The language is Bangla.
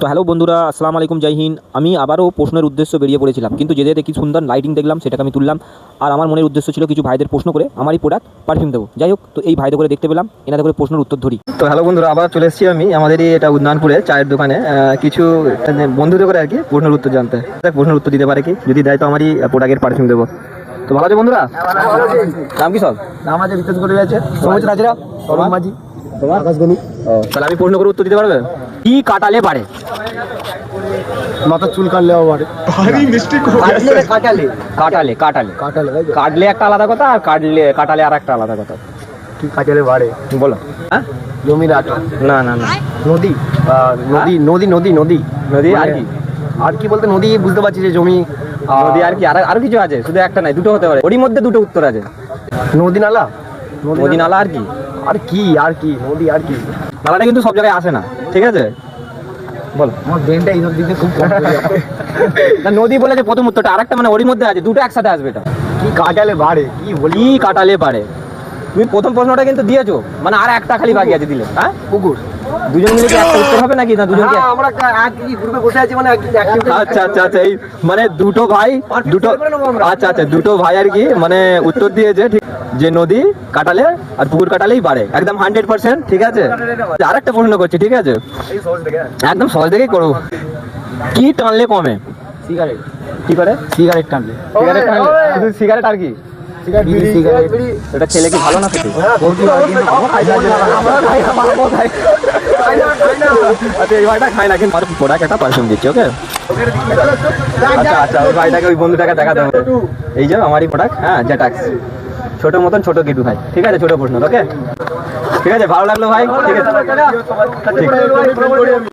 তো হ্যালো বন্ধুরা, আসসালামু আলাইকুম, জয় হিন্দ। আমি আবারও প্রশ্নের উদ্দেশ্য বেরিয়ে পড়েছিলাম, কিন্তু যেতে যেতে কি সুন্দর লাইটিং দেখলাম সেটাকে আমি তুললাম। আর আমার মনের উদ্দেশ্য ছিল কিছু ভাইদের প্রশ্ন করে আমারই প্রোডাক্ট পারফিউম দেবো। যাই হোক, তো এই ভাইদের করে দেখতে পেলাম, এনাদের করে প্রশ্নের উত্তর ধরি। তো হ্যালো বন্ধুরা, আবার চলে এসেছি আমি আমাদেরই এটা উদ্যানপুরে চায়ের দোকানে কিছু বন্ধুদের করে আর কি প্রশ্নের উত্তর জানতে। প্রশ্নের উত্তর দিতে পারে কি, যদি দেয় তো আমারই প্রোডাক্টের পারফিউম দেবো। তো ভালো আছে বন্ধুরা? নাম কি সব? নাম আছে বিশেষ করে আছে সবুজ রাজরা সরম মাঝি তোমার আকাশগণি। তাহলে আমি প্রশ্ন করে উত্তর দিতে পারবে? কি কাটালে পারে? মাথা চুল কাটলেও পারে। কাটালে কাটালে কাটালে কাটালে কাটলে একটা আলাদা কথা, আর কাটালে আর একটা আলাদা কথা। কি কাটালে বাড়ে? বলো। হ্যাঁ, জমির আটা। না না না, নদী নদী নদী নদী নদী নদী। আর কি? আর কি বলতে নদী বুঝতে পারছি যে জমি নদী আর কি? আর কিছু আছে? শুধু একটা নাই, দুটো হতে পারে, ওরই মধ্যে দুটো উত্তর আছে। নদী নালা নদী নালা আর কি? আর কি আর কি নদী আর কি? নালাটা কিন্তু সব জায়গায় আসে না, ঠিক আছে? বল। আমার ব্রেনটা এইসব দিকে খুব কম না, নদী বলেছে প্রথম উত্তরটা, আরেকটা মানে ওরই মধ্যে আছে, দুটো একসাথে আসবে। এটা কি কাটালে বাড়ে কি বলি? কি কাটালে পারে? তুমি প্রথম প্রশ্নটা কিন্তু দিয়েছো, মানে আর একটা খালি বাকি আছে দিলে। হ্যাঁ, পুকুর। দুজন মিলে কি একটা উত্তর হবে নাকি? না, দুজনকে। আমরা কি গ্রুপে বসে আছি মানে আচ্ছা আচ্ছা আচ্ছা, এই মানে দুটো ভাই, আচ্ছা আচ্ছা, দুটো ভাই আর কি মানে উত্তর দিয়েছে ঠিক, যে নদী কাটালে আর পুকুর কাটালেই পারে, একদম 100%। ঠিক আছে, আরেকটা প্রশ্ন করছি, ঠিক আছে? একদম সহজ থেকেই করবো। কি টানলে কমে? সিগারেট। কি করে? সিগারেট টানলে। সিগারেট টানলে? শুধু সিগারেট আর কি? সিগারেট এটা ছেলে কি ভালো না খেতে? আচ্ছা, এই ভাইটা খায় না, কিন্তু প্রোডাক্ট একটা পারফিউম দিচ্ছি, ওকে? আচ্ছা আচ্ছা, ওই ভাইটাকে, ওই বন্ধুটাকে দেখাতে হবে। এই যে আমারই প্রোডাক্ট, হ্যাঁ, জেটাক্স, ছোট মতন ছোট গেটু ভাই। ঠিক আছে, ছোট প্রশ্ন, ওকে? ঠিক আছে, ভালো লাগলো ভাই। ঠিক আছে, ঠিক।